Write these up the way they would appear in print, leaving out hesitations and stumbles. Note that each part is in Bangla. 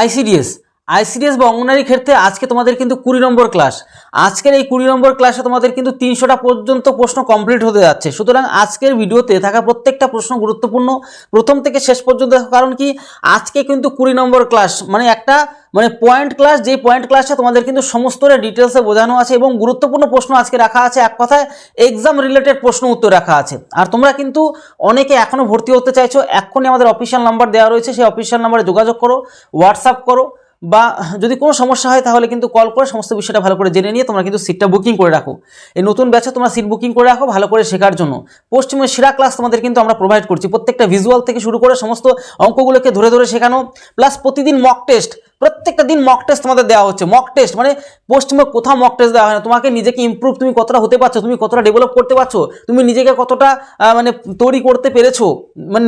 আইসিডিএস আইসিডিএস বা অঙ্গনারী ক্ষেত্রে আজকে তোমাদের কিন্তু 20 নম্বর ক্লাস। আজকের এই 20 নম্বর ক্লাসে তোমাদের কিন্তু 300টা পর্যন্ত প্রশ্ন কমপ্লিট হতে যাচ্ছে। সুতরাং আজকের ভিডিওতে থাকা প্রত্যেকটা প্রশ্ন গুরুত্বপূর্ণ, প্রথম থেকে শেষ পর্যন্ত দেখো। কারণ কি, আজকে কিন্তু 20 নম্বর ক্লাস, মানে একটা পয়েন্ট ক্লাস, যে পয়েন্ট ক্লাসটা তোমাদের কিন্তু সমস্তটা ডিটেলসে বোঝানো আছে এবং গুরুত্বপূর্ণ প্রশ্ন আজকে রাখা আছে। এক কথায় এক্সাম রিলেটেড প্রশ্ন উত্তর রাখা আছে। আর তোমরা কিন্তু অনেকে এখনো ভর্তি হতে চাইছো, এক্ষুনি আমাদের অফিসিয়াল নাম্বার দেওয়া রয়েছে, সেই অফিসিয়াল নাম্বারে যোগাযোগ করো, হোয়াটসঅ্যাপ করো, বা যদি কোনো সমস্যা হয় তাহলে কিন্তু কল করে সমস্ত বিষয়টা ভালো করে জেনে নিয়ে তোমরা কিন্তু সিটটা বুকিং করে রাখো। এই নতুন ব্যাচে তোমরা সিট বুকিং করে রাখো ভালো করে শেখার জন্য। পশ্চিমের সেরা ক্লাস তোমাদের কিন্তু আমরা প্রোভাইড করছি, প্রত্যেকটা ভিজুয়াল থেকে শুরু করে সমস্ত অঙ্কগুলোকে ধরে ধরে শেখানো, প্লাস প্রতিদিন মক টেস্ট, প্রত্যেকটা দিন মক টেস্ট তোমাদের দেওয়া হচ্ছে। মক টেস্ট মানে পশ্চিমে কোথাও মক টেস্ট দেওয়া হয় না। তোমাকে নিজেকে ইমপ্রুভ, তুমি কতটা হতে পারছো, তুমি কতটা ডেভেলপ করতে পারছো, তুমি নিজেকে কতটা তৈরি করতে পেরেছো,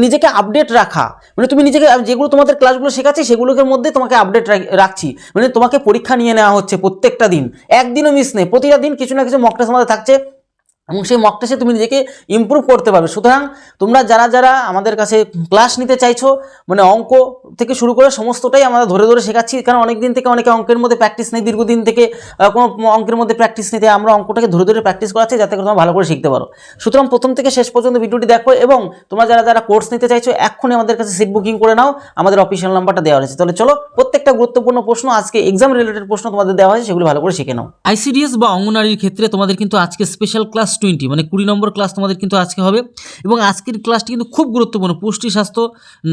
নিজেকে আপডেট রাখা, তুমি নিজেকে, যেগুলো তোমাদের ক্লাসগুলো শেখাচ্ছি সেগুলোর মধ্যে তোমাকে আপডেট রাখছি। তোমাকে পরীক্ষা নিয়ে নেওয়া হচ্ছে প্রত্যেকটা দিন, একদিনও মিস নেই, প্রতিটা দিন কিছু না কিছু মক টেস্ট আমাদের থাকছে এবং সেই মক টেস্টে তুমি নিজেকে ইমপ্রুভ করতে পারবে। সুতরাং তোমরা যারা যারা আমাদের কাছে ক্লাস নিতে চাইছো, অঙ্ক থেকে শুরু করে সমস্তটাই আমরা ধরে ধরে শেখাচ্ছি। কারণ অনেক দিন থেকে অনেকে অঙ্কের মধ্যে প্র্যাকটিস নেই, দীর্ঘদিন থেকে কোনো অঙ্কের মধ্যে প্র্যাকটিস নিতে, আমরা অঙ্কটাকে ধরে ধরে প্র্যাকটিস করাচ্ছি যাতে তোমরা ভালো করে শিখতে পারো। সুতরাং প্রথম থেকে শেষ পর্যন্ত ভিডিওটি দেখো এবং তোমরা যারা যারা কোর্স নিতে চাইছো এক্ষুনি আমাদের কাছে সিট বুকিং করে নাও, আমাদের অফিসিয়াল নাম্বারটা দেওয়া রয়েছে। তাহলে চলো, প্রত্যেকটা গুরুত্বপূর্ণ প্রশ্ন, আজকে এক্সাম রিলেটেড প্রশ্ন তোমাদের দেওয়া হয়েছে, সেগুলো ভালো করে শিখে নাও। আইসিডিএস বা অঙ্গনারীর ক্ষেত্রে তোমাদের কিন্তু আজকে স্পেশাল ক্লাস 20 20 নম্বর ক্লাস তোমাদের কিন্তু আজকে হবে এবং আজকের ক্লাসটি কিন্তু খুব গুরুত্বপূর্ণ। পুষ্টি, স্বাস্থ্য,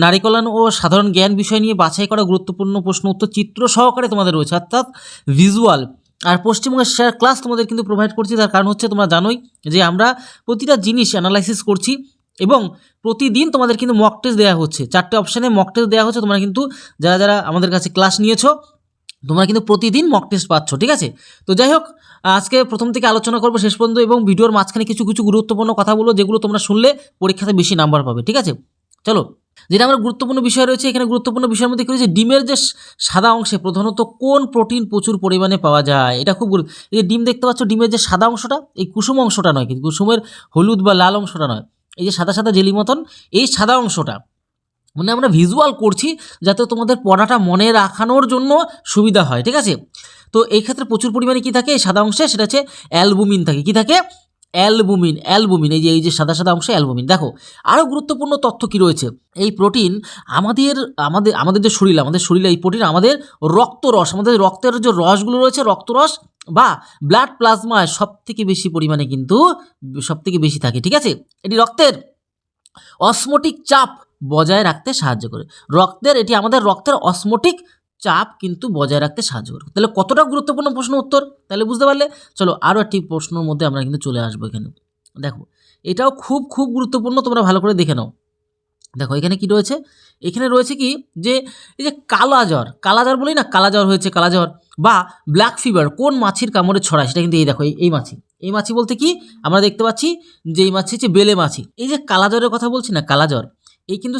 নারী কল্যাণ ও সাধারণ জ্ঞান বিষয় নিয়ে বাছাই করা গুরুত্বপূর্ণ প্রশ্ন উত্তর চিত্র সহকারে তোমাদের রয়েছে, অর্থাৎ ভিজুয়াল। আর পশ্চিমবঙ্গের সেরা ক্লাস তোমাদের কিন্তু প্রোভাইড করছি। তার কারণ হচ্ছে তোমরা জানোই যে আমরা প্রতিটা জিনিস অ্যানালাইসিস করছি এবং প্রতিদিন তোমাদের কিন্তু মক টেস্ট দেওয়া হচ্ছে। 4টে অপশানে মক টেস্ট দেওয়া হচ্ছে। তোমরা কিন্তু যারা যারা আমাদের কাছে ক্লাস নিয়েছো তোমরা কিন্তু প্রতিদিন মক টেস্ট পাচ্ছ, ঠিক আছে? তো যাই হোক, আজকে প্রথম থেকে আলোচনা করবো শেষ পর্যন্ত এবং ভিডিওর মাঝখানে কিছু কিছু গুরুত্বপূর্ণ কথা বলবো যেগুলো তোমরা শুনলে পরীক্ষাতে বেশি নাম্বার পাবে, ঠিক আছে? চলো, যেটা আমার গুরুত্বপূর্ণ বিষয় রয়েছে, এখানে গুরুত্বপূর্ণ বিষয়ের মধ্যে কী রয়েছে, ডিমের যে সাদা অংশে প্রধানত কোন প্রোটিন প্রচুর পরিমাণে পাওয়া যায়, এটা খুব এই যে ডিম দেখতে পাচ্ছ, ডিমের যে সাদা অংশটা, এই কুসুম অংশটা নয়, কিন্তু কুসুমের হলুদ বা লাল অংশটা নয়, এই যে সাদা সাদা জেলি মতন এই সাদা অংশটা, আমরা ভিজুয়াল করছি যাতে তোমাদের পড়াটা মনে রাখানোর জন্য সুবিধা হয়, ঠিক আছে? তো এই ক্ষেত্রে প্রচুর পরিমাণে কী থাকে এই সাদা অংশে, সেটা হচ্ছে অ্যালবুমিন থাকে। কী থাকে? অ্যালবুমিন, এই যে সাদা সাদা অংশে অ্যালবুমিন। দেখো, আরও গুরুত্বপূর্ণ তথ্য কী রয়েছে, এই প্রোটিন আমাদের আমাদের আমাদের যে শরীরে এই প্রোটিন আমাদের রক্তরস, আমাদের রক্তের যে রসগুলো রয়েছে, রক্তরস বা ব্লাড প্লাজমায় সবথেকে বেশি পরিমাণে কিন্তু সবথেকে বেশি থাকে, ঠিক আছে? এটি রক্তের অসমোটিক চাপ বজায় রাখতে সাহায্য করে। এটি আমাদের রক্তের অসমোটিক চাপ কিন্তু বজায় রাখতে সাহায্য করে। তাহলে কতটা গুরুত্বপূর্ণ প্রশ্ন উত্তর তাহলে বুঝতে পারলে। চলো, আরও একটি প্রশ্নের মধ্যে আমরা কিন্তু চলে আসবো। এখানে দেখো, এটাও খুব খুব গুরুত্বপূর্ণ, তোমরা ভালো করে দেখে নাও। দেখো এখানে কি রয়েছে, এখানে রয়েছে কি যে এই যে কালাজ্বর বলি না, কালাজ্বর হয়েছে, কালাজ্বর বা ব্ল্যাক ফিভার কোন মাছির কামড়ে ছড়ায়, সেটা কিন্তু এই দেখো, এই মাছি বলতে কি আমরা দেখতে পাচ্ছি যে এই মাছি হচ্ছে বেলে মাছি। এই যে কালাজ্বরের কথা বলছি না, কালাজ্বর, এই কিন্তু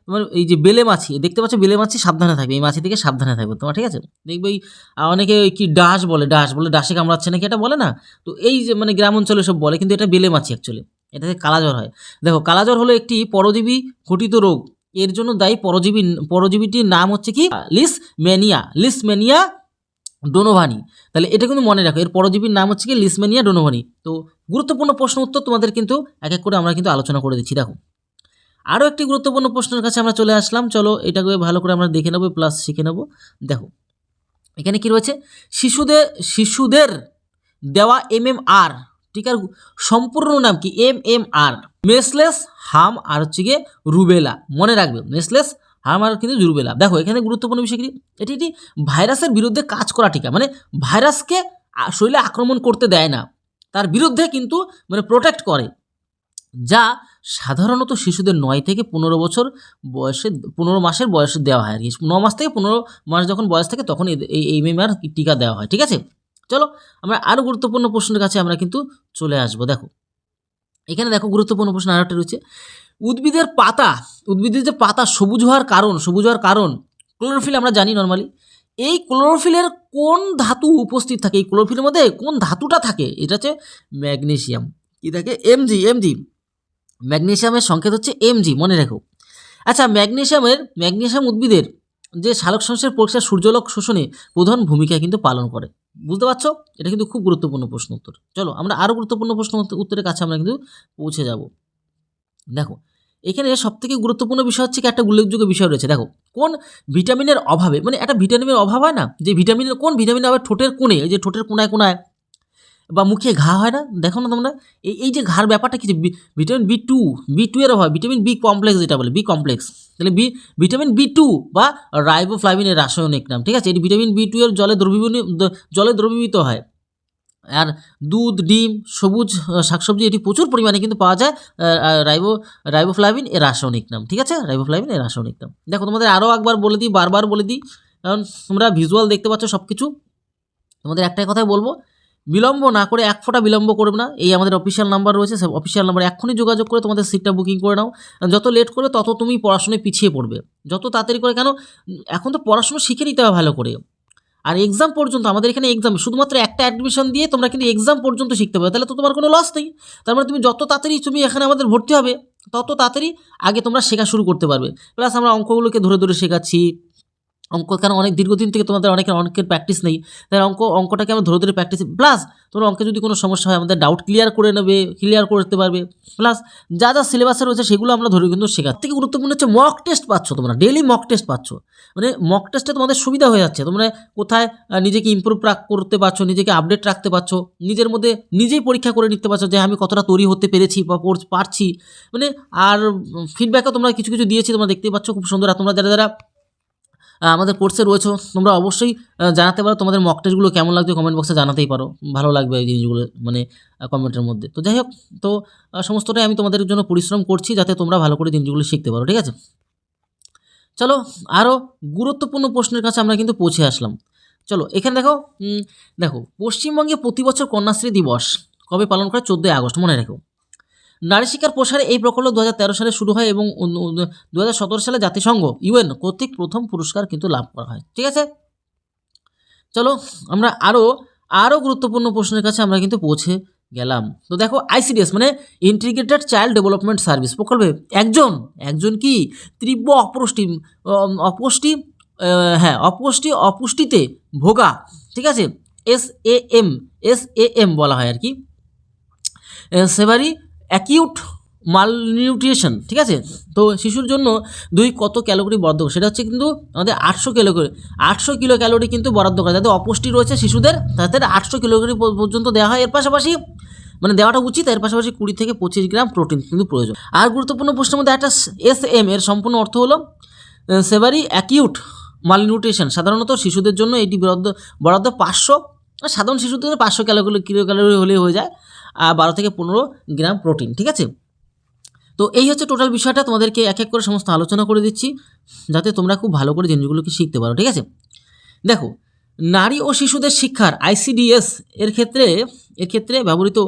তোমার এই যে বেলে মাছি দেখতে পাচ্ছ, বেলে মাছি সাবধানে থাকবে, এই মাছি থেকে সাবধানে থাকবে তোমার, ঠিক আছে? দেখবে এই অনেকে কি ডাস বলে ডাসে কামড়াচ্ছে নাকি এটা বলে না, তো এই যে গ্রাম অঞ্চলে সব বলে, কিন্তু এটা বেলে মাছি অ্যাকচুয়ালি, এটাতে কালাজ্বর হয়। দেখো, কালাজ্বর হলো একটি পরজীবী ঘটিত রোগ, এর জন্য দায়ী পরজীবীটির নাম হচ্ছে কি লিসম্যানিয়া ডোনোভানি। তাহলে এটা কিন্তু মনে রাখো, এর পরজীবীর নাম হচ্ছে কি লিসম্যানিয়া ডোনোভানি। তো গুরুত্বপূর্ণ প্রশ্ন উত্তর তোমাদের কিন্তু এক এক করে আমরা কিন্তু আলোচনা করে দিচ্ছি। দেখো, আরও একটি গুরুত্বপূর্ণ প্রশ্নের কাছে আমরা চলে আসলাম। চলো, এটাকে ভালো করে আমরা দেখে নেবো প্লাস শিখে নেব। দেখো এখানে কি রয়েছে, শিশুদের দেওয়া MMR টিকার সম্পূর্ণ নাম কি? MMR, মেসলেস, হাম আর হচ্ছে গিয়ে রুবেলা। মনে রাখবে, মেসলেস, হাম আর কিন্তু রুবেলা। দেখো এখানে গুরুত্বপূর্ণ বিষয় কি, এটি একটি ভাইরাসের বিরুদ্ধে কাজ করা টিকা, ভাইরাসকে শরীরে আক্রমণ করতে দেয় না, তার বিরুদ্ধে কিন্তু প্রোটেক্ট করে, যা সাধারণত শিশুদের 9 থেকে 15 বছর বয়সে 15 মাসের বয়সে দেওয়া হয় আর কি। 9 মাস থেকে 15 মাস যখন বয়স থাকে তখন এই MMR টিকা দেওয়া হয়, ঠিক আছে? চলো, আমরা আরও গুরুত্বপূর্ণ প্রশ্নের কাছে আমরা কিন্তু চলে আসবো। দেখো এখানে দেখো, গুরুত্বপূর্ণ প্রশ্ন আরেকটা রয়েছে, উদ্ভিদের যে পাতা সবুজ হওয়ার কারণ ক্লোরোফিল আমরা জানি নর্মালি, এই ক্লোরোফিলের কোন ধাতু উপস্থিত থাকে, এই ক্লোরোফিলের মধ্যে কোন ধাতুটা থাকে? এটা হচ্ছে ম্যাগনেসিয়াম। কি থাকে? এমজি। ম্যাগনেসিয়ামের সংকেত হচ্ছে Mg, মনে রেখো। আচ্ছা, ম্যাগনেসিয়াম উদ্ভিদের যে সালোকসংশ্লেষের প্রক্রিয়া সূর্যালোক শোষণে প্রধান ভূমিকা কিন্তু পালন করে। বুঝতে পারছো? এটা কিন্তু খুব গুরুত্বপূর্ণ প্রশ্ন উত্তর। চলো আমরা আরও গুরুত্বপূর্ণ প্রশ্ন উত্তরের কাছে আমরা কিন্তু পৌঁছে যাব। দেখো এখানে সবথেকে গুরুত্বপূর্ণ বিষয় হচ্ছে কি, একটা উল্লেখযোগ্য বিষয় রয়েছে। দেখো কোন ভিটামিনের অভাবে, মানে একটা ভিটামিনের অভাব হয় না, যে ভিটামিনের কোন ভিটামিনের অভাবে ঠোঁটের কোণে, এই যে ঠোঁটের কোনায় কোনায় বা মুখে ঘা হয় না, দেখো না তোমরা এই যে ঘার ব্যাপারটা কি, ভিটামিন বি টু এর অভাব, ভিটামিন বি কমপ্লেক্স যেটা বলে, বি কমপ্লেক্স, তাহলে ভিটামিন B2 বা রাইবোফ্লাভিনের রাসায়নিক নাম, ঠিক আছে। এটি ভিটামিন B2 এর জলে দ্রবীভূত হয়। আর দুধ, ডিম, সবুজ শাকসবজি এটি প্রচুর পরিমাণে কিন্তু পাওয়া যায়। রাইবোফ্লাভিন এর রাসায়নিক নাম, ঠিক আছে, রাইবোফ্লাভিন এর রাসায়নিক নাম। দেখো তোমাদের আরও একবার বলে দিই, বারবার বলে দিই, কারণ তোমরা ভিজুয়াল দেখতে পাচ্ছ সব কিছু। তোমাদের একটাই কথাই বলবো, বিলম্ব না করে, এক ফোঁটা বিলম্ব করবে না। এই আমাদের অফিসিয়াল নাম্বার রয়েছে, সব অফিসিয়াল নাম্বার এক্ষুনি যোগাযোগ করে তোমাদের সিটটা বুকিং করে নাও। যত লেট করবে তত তুমি পড়াশোনায় পিছিয়ে পড়বে, যত তাড়াতাড়ি করে, কেন এখন তো পড়াশোনা শিখে নিতে হবে ভালো করে। আর এক্সাম পর্যন্ত আমাদের এখানে এক্সাম, শুধুমাত্র একটা অ্যাডমিশন দিয়ে তোমরা কিন্তু এক্সাম পর্যন্ত শিখতে পারবে, তাহলে তো তোমার কোনো লস নেই। তার মানে তুমি যত তাড়াতাড়ি তুমি এখানে আমাদের ভর্তি হবে, তত তাড়াতাড়ি আগে তোমরা শেখা শুরু করতে পারবে। প্লাস আমরা অঙ্কগুলোকে ধরে ধরে শেখাচ্ছি। অঙ্ক কারণ অনেক দীর্ঘদিন থেকে তোমাদের অনেকের প্র্যাকটিস নেই, তাই অঙ্কটাকে আমরা ধরে ধরে প্র্যাকটিস, প্লাস তোমরা অঙ্কে যদি কোনো সমস্যা হয় আমাদের ডাউট ক্লিয়ার করতে পারবে। প্লাস যা যা সিলেবাসে রয়েছে সেগুলো আমরা ধরে কিন্তু শেখার থেকে গুরুত্বপূর্ণ হচ্ছে মক টেস্ট পাচ্ছ, তোমরা ডেইলি মক টেস্ট পাচ্ছ। মানে মক টেস্টে তোমাদের সুবিধা হয়ে যাচ্ছে, তোমরা কোথায় নিজেকে ইমপ্রুভ করতে পারছো, নিজেকে আপডেট রাখতে পারছো, নিজের মধ্যে নিজেই পরীক্ষা করে নিতে পারছো যে আমি কতটা তৈরি হতে পেরেছি বা পারছি। মানে আর ফিডব্যাকও তোমরা কিছু কিছু দিয়েছি, তোমরা দেখতেই পাচ্ছ খুব সুন্দর। আর তোমরা যারা আমাদের কোর্সে রয়েছে তোমরা অবশ্যই জানাতে পারো তোমাদের মক টেস্টগুলো কেমন লাগছে, কমেন্ট বক্সে জানাতেই পারো, ভালো লাগবে এই জিনিসগুলো মানে কমেন্টের মধ্যে। তো যাই হোক, তো সমস্তটাই আমি তোমাদের জন্য পরিশ্রম করছি যাতে তোমরা ভালো করে জিনিসগুলো শিখতে পারো, ঠিক আছে। চলো আরও গুরুত্বপূর্ণ প্রশ্নের কাছে আমরা কিন্তু পৌঁছে আসলাম। চলো এখানে দেখো পশ্চিমবঙ্গে প্রতি বছর কন্যাশ্রী দিবস কবে পালন করে? 14ই আগস্ট, মনে রেখো। নারী শিক্ষার প্রসারে এই প্রকল্প 2013 সালে শুরু হয় এবং 2017 সালে জাতিসংঘ UN কর্তৃক প্রথম পুরস্কার কিন্তু লাভ করা হয়, ঠিক আছে। চলো আমরা আরও গুরুত্বপূর্ণ প্রশ্নের কাছে আমরা কিন্তু পৌঁছে গেলাম। তো দেখো ICDS মানে ইন্টিগ্রেটেড চাইল্ড ডেভেলপমেন্ট সার্ভিস প্রকল্পে একজন কি তীব্র অপুষ্টিতে ভোগা, ঠিক আছে, SAM বলা হয় আর কি, সেভারি অ্যাকিউট মালনিউট্রিশন, ঠিক আছে। তো শিশুর জন্য কত ক্যালোরি বরাদ্দ, সেটা হচ্ছে কিন্তু আমাদের 800 কিলো ক্যালোরি কিন্তু বরাদ্দ করা, যাদের অপুষ্টি রয়েছে শিশুদের তাদের 800 ক্যালোরি পর্যন্ত দেওয়া হয়। এর পাশাপাশি মানে দেওয়াটা উচিত, এর পাশাপাশি 20 থেকে 25 গ্রাম প্রোটিন কিন্তু প্রয়োজন। আর গুরুত্বপূর্ণ প্রশ্নের মধ্যে একটা SM এর সম্পূর্ণ অর্থ হলো সেভারি অ্যাকিউট মালনিউট্রিশন। সাধারণত শিশুদের জন্য এটি বরাদ্দ 500, সাধারণ শিশুদের 500 কিলো ক্যালোরি হলেই হয়ে যায়, আর 12 থেকে 15 গ্রাম প্রোটিন, ঠিক আছে। তো এই হচ্ছে টোটাল বিষয়টা, তোমাদেরকে এক এক করে সমস্ত আলোচনা করে দিচ্ছি যাতে তোমরা খুব ভালো করে জিনিসগুলোকে শিখতে পারো, ঠিক আছে। দেখো নারী ও শিশুদের শিক্ষার ICDS এর ক্ষেত্রে ব্যবহৃত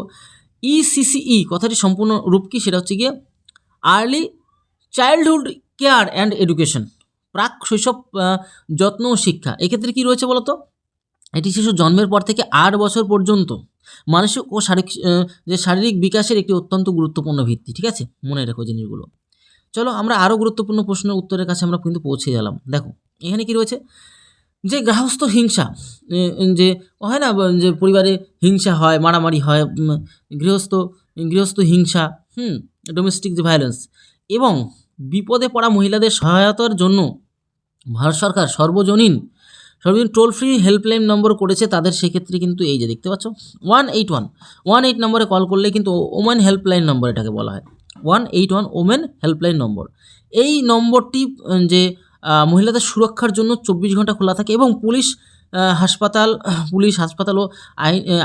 ECCE কথাটি সম্পূর্ণ রূপ কি, সেটা হচ্ছে গিয়ে early childhood care and education, প্রাক শৈশব যত্ন ও শিক্ষা। এক্ষেত্রে কী রয়েছে বলো তো? এটি শিশু জন্মের পর থেকে 8 বছর পর্যন্ত মানসিক ও শারীরিক বিকাশের একটি অত্যন্ত গুরুত্বপূর্ণ ভিত্তি, ঠিক আছে, মনে রেখো জিনিসগুলো। চলো আমরা আরও গুরুত্বপূর্ণ প্রশ্নের উত্তরের কাছে আমরা কিন্তু পৌঁছে গেলাম। দেখো এখানে কি রয়েছে, যে গৃহস্থ হিংসা, যে হয় না যে পরিবারে হিংসা হয়, মারামারি হয়, গৃহস্থ হিংসা, ডোমেস্টিক যে ভায়োলেন্স, এবং বিপদে পড়া মহিলাদের সহায়তার জন্য ভারত সরকার সর্বজনীন টোল ফ্রি হেল্পলাইন নম্বর করেছে তাদের। সেক্ষেত্রে কিন্তু এই যে দেখতে পাচ্ছ 181 নম্বরে কল করলে কিন্তু ওমেন হেল্পলাইন নম্বর এটাকে বলা হয়, 181 ওমেন হেল্পলাইন নম্বর। এই নম্বরটি যে মহিলাদের সুরক্ষার জন্য 24 ঘন্টা খোলা থাকে এবং পুলিশ হাসপাতাল ও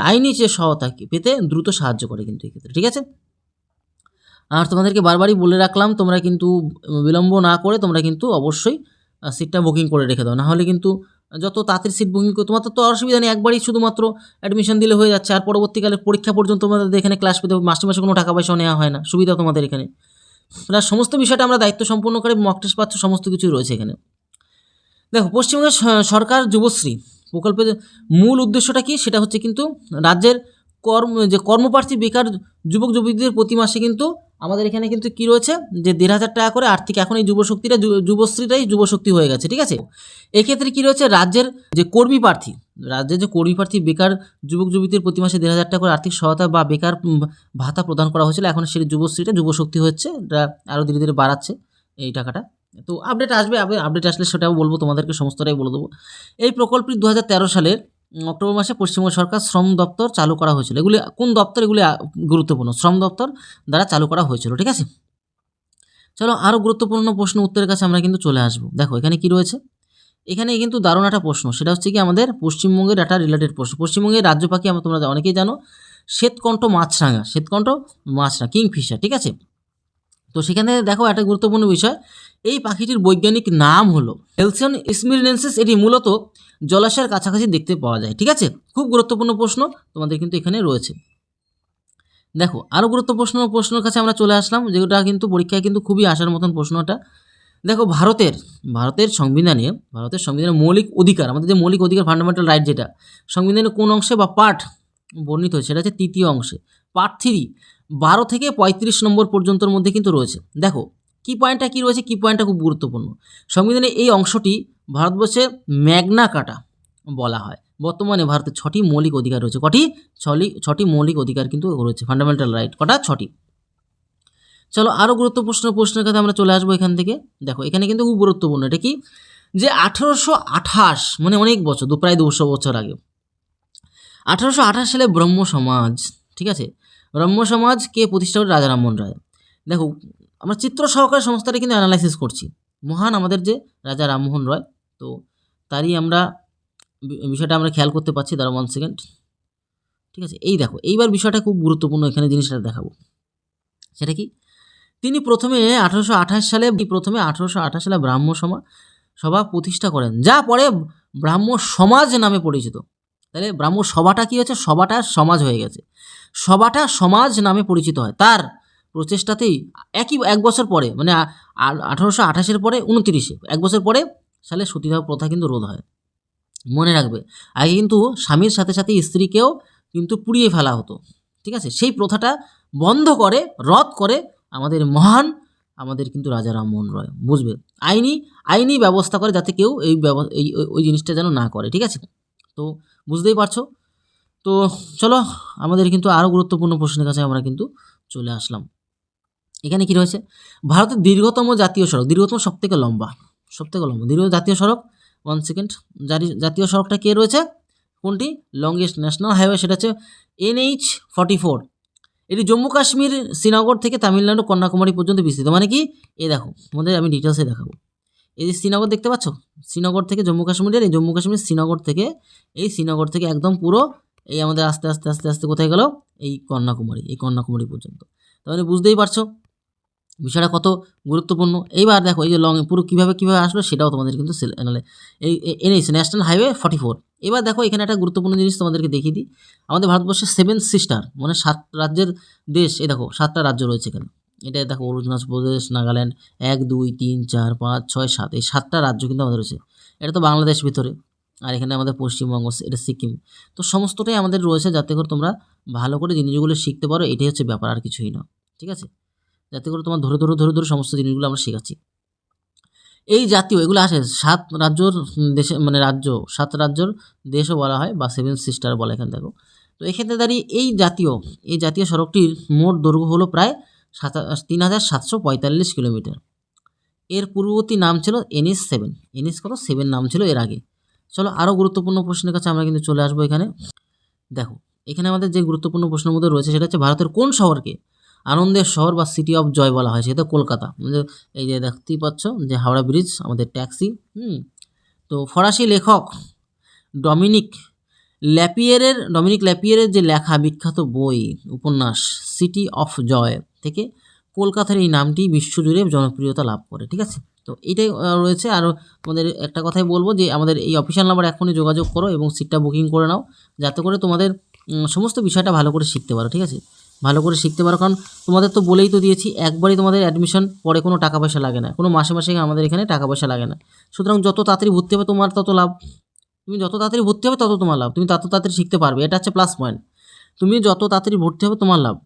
আইনি যে সহায়তা পেতে দ্রুত সাহায্য করে কিন্তু এক্ষেত্রে, ঠিক আছে। আর তোমাদেরকে বারবারই বলে রাখলাম, তোমরা কিন্তু বিলম্ব না করে তোমরা কিন্তু অবশ্যই সিটটা বুকিং করে রেখে দাও, নাহলে কিন্তু যত তাড়াতাড়ি সিট বুকিং করে তোমার তো অসুবিধা নেই, একবারই শুধুমাত্র অ্যাডমিশন দিলে হয়ে যাচ্ছে। আর পরবর্তীকালে পরীক্ষা পর্যন্ত তোমাদের এখানে ক্লাস পেতে মাসে মাসে কোনো টাকা পয়সাও নেওয়া হয় না, সুবিধা তোমাদের এখানে। প্লাস সমস্ত বিষয়টা আমরা দায়িত্ব সম্পন্ন করে মক টেস্ট পাচ্ছ, সমস্ত কিছুই রয়েছে এখানে। দেখো পশ্চিমবঙ্গের সরকার যুবশ্রী প্রকল্পের মূল উদ্দেশ্যটা কি, সেটা হচ্ছে কিন্তু রাজ্যের কর্মপ্রার্থী বেকার যুবক যুবতীদের প্রতি মাসে কিন্তু আমাদের এখানে কিন্তু কি রয়েছে যে 1,500 টাকা করে আর্থিক, এখন এই যুবশক্তিটা যুবশ্রীটাই যুবশক্তি হয়ে গেছে, ঠিক আছে। এক্ষেত্রে কি রয়েছে, রাজ্যের যে কর্মী প্রার্থী বেকার যুবক যুবতীর প্রতি মাসে 1,500 টাকা করে আর্থিক সহায়তা বা বেকার ভাতা প্রদান করা হয়েছিল, এখন সেই যুবশ্রীটা যুবশক্তি হচ্ছে, এটা আরও ধীরে ধীরে বাড়াচ্ছে এই টাকাটা। তো আপডেট আসবে, আপডেট আসলে সেটাও বলবো তোমাদেরকে, সমস্তটাই বলে দেবো। এই প্রকল্পটি 2013 সালের অক্টোবর মাসে পশ্চিমবঙ্গ সরকার শ্রম দপ্তর চালু করা হয়েছিল। এগুলি কোন দপ্তর, এগুলি গুরুত্বপূর্ণ, শ্রম দপ্তর দ্বারা চালু করা হয়েছিল, ঠিক আছে। চলো আরও গুরুত্বপূর্ণ প্রশ্ন উত্তরের কাছে আমরা কিন্তু চলে আসবো। দেখো এখানে কি রয়েছে, এখানে কিন্তু দারুণ একটা প্রশ্ন, সেটা হচ্ছে কি আমাদের পশ্চিমবঙ্গের একটা রিলেটেড প্রশ্ন। পশ্চিমবঙ্গের রাজ্য পাখি তোমরা অনেকেই জানো, শ্বেতকণ্ঠ মাছরাঙা, কিংফিশার, ঠিক আছে। তো সেখানে দেখো একটা গুরুত্বপূর্ণ বিষয়, এই পাখিটির বৈজ্ঞানিক নাম হলো হেলসিয়ন স্মিরনেন্সিস। এটি মূলত জলাশয়ের কাছাকাছি দেখতে পাওয়া যায়, ঠিক আছে। খুব গুরুত্বপূর্ণ প্রশ্ন তোমাদের কিন্তু এখানে রয়েছে। দেখো আরও প্রশ্নের কাছে আমরা চলে আসলাম, যেটা কিন্তু পরীক্ষায় কিন্তু খুবই আসার মতন প্রশ্নটা। দেখো ভারতের সংবিধানে মৌলিক অধিকার, আমাদের যে মৌলিক অধিকার ফান্ডামেন্টাল রাইট, যেটা সংবিধানের কোন অংশে বা পার্ট বর্ণিত হয়েছে, সেটা হচ্ছে 3য় অংশে, পার্ট 3 12 থেকে 35 নম্বর পর্যন্তর মধ্যে কিন্তু রয়েছে। দেখো কি পয়েন্টটা খুব গুরুত্বপূর্ণ। সংবিধানে এই অংশটি ভারতবর্ষে ম্যাগনা কার্টা বলা হয়। বর্তমানে ভারতের 6টি মৌলিক অধিকার রয়েছে। ছটি মৌলিক অধিকার কিন্তু রয়েছে, ফান্ডামেন্টাল রাইট কটা, 6টি। চলো আরও প্রশ্নের কাছে আমরা চলে আসবো এখান থেকে। দেখো এখানে কিন্তু খুব গুরুত্বপূর্ণ, এটা কি যে 1828 মানে অনেক বছর, প্রায় 200 বছর আগে, 1828 সালে ব্রহ্ম সমাজ, ঠিক আছে, ব্রহ্ম সমাজ কে প্রতিষ্ঠা করে, রাজা রামমোহন রায়। দেখো আমরা চিত্র সহকারে সমস্যাটা কিন্তু অ্যানালাইসিস করছি। মহান আমাদের যে রাজা রামমোহন রায়, তো তারই আমরা বিষয়টা আমরা খেয়াল করতে পারছি। দাঁড়াও 1 সেকেন্ড, ঠিক আছে। এই দেখো এইবার বিষয়টা খুব গুরুত্বপূর্ণ, এখানে জিনিসটা দেখাবো। সেটা কি, তিনি প্রথমে 1828 সালে ব্রাহ্ম সভা প্রতিষ্ঠা করেন, যা পরে ব্রাহ্ম সমাজ নামে পরিচিত। তাহলে ব্রাহ্ম সভাটা কি হচ্ছে, সভাটা সমাজ হয়ে গেছে, সভাটা সমাজ নামে পরিচিত হয়। তার প্রচেষ্টাতেই এক বছর পরে, মানে 1828-এর পরে 29-এ, এক বছর পরে সালে সতীদাহ প্রথা কিন্তু রোধ হয়। মনে রাখবে, আগে কিন্তু স্বামীর সাথে সাথে স্ত্রীকেও কিন্তু পুড়িয়ে ফেলা হতো, ঠিক আছে। সেই প্রথাটা বন্ধ করে, রদ করে আমাদের কিন্তু রাজা রামমোহন রায়, বুঝবে, আইনি ব্যবস্থা করে যাতে কেউ ওই জিনিসটা যেন না করে, ঠিক আছে। তো বুঝতেই পারছো। তো চলো আমাদের কিন্তু আরও গুরুত্বপূর্ণ প্রশ্নের কাছে আমরা কিন্তু চলে আসলাম। এখানে কি রয়েছে, ভারতের দীর্ঘতম জাতীয় সড়ক, সবথেকে লম্বা দীর্ঘ জাতীয় সড়ক, 1 সেকেন্ড, জাতীয় সড়কটা কে রয়েছে, কোনটি, লংগেস্ট ন্যাশনাল হাইওয়ে, সেটা হচ্ছে NH-44। এটি জম্মু কাশ্মীর শ্রীনগর থেকে তামিলনাড়ু কন্যাকুমারী পর্যন্ত বিস্তৃত। মানে কি, এই দেখো তোমাদের আমি ডিটেলসে দেখাবো। এই যে শ্রীনগর দেখতে পাচ্ছ, শ্রীনগর থেকে জম্মু কাশ্মীরের, এই জম্মু কাশ্মীর শ্রীনগর থেকে একদম পুরো এই আমাদের আস্তে আস্তে আস্তে আস্তে কোথায় গেল, এই কন্যাকুমারী পর্যন্ত। তাহলে বুঝতেই পারছো বিষয়টা কত গুরুত্বপূর্ণ। এইবার দেখো এই যে পুরো কীভাবে আসলো সেটাও তোমাদের কিন্তু এই NH ন্যাশনাল হাইওয়ে 44। এবার দেখো এখানে একটা গুরুত্বপূর্ণ জিনিস তোমাদেরকে দেখিয়ে দিই। আমাদের ভারতবর্ষের 7 সিস্টার, মানে 7 রাজ্যের দেশ, এই দেখো 7টা রাজ্য রয়েছে এখানে। এটা দেখো অরুণাচল প্রদেশ, নাগাল্যান্ড, 1 2 3 4 5 6 7, এই 7টা রাজ্য কিন্তু আমাদের রয়েছে। এটা তো বাংলাদেশ ভিতরে, আর এখানে আমাদের পশ্চিমবঙ্গ, এটা সিকিম। তো সমস্তটাই আমাদের রয়েছে, যাতে করে তোমরা ভালো করে জিনিসগুলো শিখতে পারো, এটাই হচ্ছে ব্যাপার, আর কিছুই না, ঠিক আছে। যাতে করে তোমার ধরে সমস্ত জিনিসগুলো আমরা শেখাচ্ছি। এই জাতীয় এগুলো আসে 7 রাজ্যর দেশে, মানে 7 রাজ্যর দেশও বলা হয়, বা 7 সিস্টার বলা, এখানে দেখো। তো এক্ষেত্রে দাঁড়িয়ে এই জাতীয় সড়কটির মোট দৈর্ঘ্য হলো প্রায় 3745 কিলোমিটার। এর পূর্ববর্তী নাম ছিল NH-7। NH-7 নাম ছিল এর আগে। চলো আরও গুরুত্বপূর্ণ প্রশ্নের কাছে আমরা কিন্তু চলে আসবো এখানে। দেখো এখানে আমাদের যে গুরুত্বপূর্ণ প্রশ্নের মধ্যে রয়েছে, সেটা হচ্ছে ভারতের কোন শহরকে আনন্দের শহর বা সিটি অফ জয় বলা হয়, সেটা কলকাতা। এই যে দেখতেই পাচ্ছ যে হাওড়া ব্রিজ, আমাদের ট্যাক্সি। তো ফরাসি লেখক ডমিনিক ল্যাপিয়েরের যে লেখা বিখ্যাত বই উপন্যাস সিটি অফ জয় থেকে কলকাতার এই নামটি বিশ্বজুড়ে জনপ্রিয়তা লাভ করে, ঠিক আছে। তো এটাই রয়েছে। আর তোমাদের একটা কথাই বলবো যে আমাদের এই অফিসিয়াল নাম্বার এখনই যোগাযোগ করো এবং সিটটা বুকিং করে নাও, যাতে করে তোমাদের সমস্ত বিষয়টা ভালো করে শিখতে পারো, ঠিক আছে। ভালো করে শিখতে পারো, কারণ তোমাদের তো বলেই তো দিয়েছি, একবারই তোমাদের অ্যাডমিশন, পরে কোনো টাকা পয়সা লাগে না, কোনো মাসে আমাদের এখানে টাকা পয়সা লাগে না। সুতরাং যত তাড়াতাড়ি ভর্তি হবে তোমার তত লাভ, তুমি যত তাড়াতাড়ি ভর্তি হবে তত তোমার লাভ, তুমি তত তাড়াতাড়ি শিখতে পারবে, এটা হচ্ছে প্লাস পয়েন্ট। তুমি যত তাড়াতাড়ি ভর্তি হবে তোমার লাভ,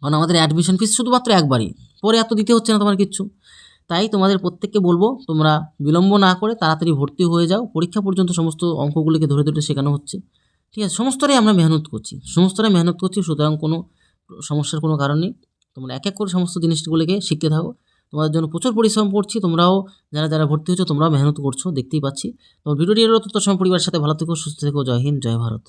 কারণ আমাদের অ্যাডমিশন ফিস শুধুমাত্র একবারই, পরে এত দিতে হচ্ছে না তোমার কিচ্ছু। তাই তোমাদের প্রত্যেককে বলবো তোমরা বিলম্ব না করে তাড়াতাড়ি ভর্তি হয়ে যাও। পরীক্ষা পর্যন্ত সমস্ত অঙ্কগুলিকে ধরে ধরে শেখানো হচ্ছে, ঠিক আছে? সমস্তটাই আমরা মেহনত করছি, সুতরাং কোনো সমস্যার কোনো কারণ নেই। তোমরা এক এক করে সমস্ত জিনিসগুলিকে শিখতে থাকো। তোমাদের জন্য প্রচুর পরিশ্রম করছি, তোমরাও যারা ভর্তি হচ্ছ তোমরাও মেহনত করছো, দেখতেই পাচ্ছি। তো ভিডিওটি এর তথ্য পরিবারের সাথে ভালো থেকো, সুস্থ থেকো। জয় হিন্দ, জয় ভারত।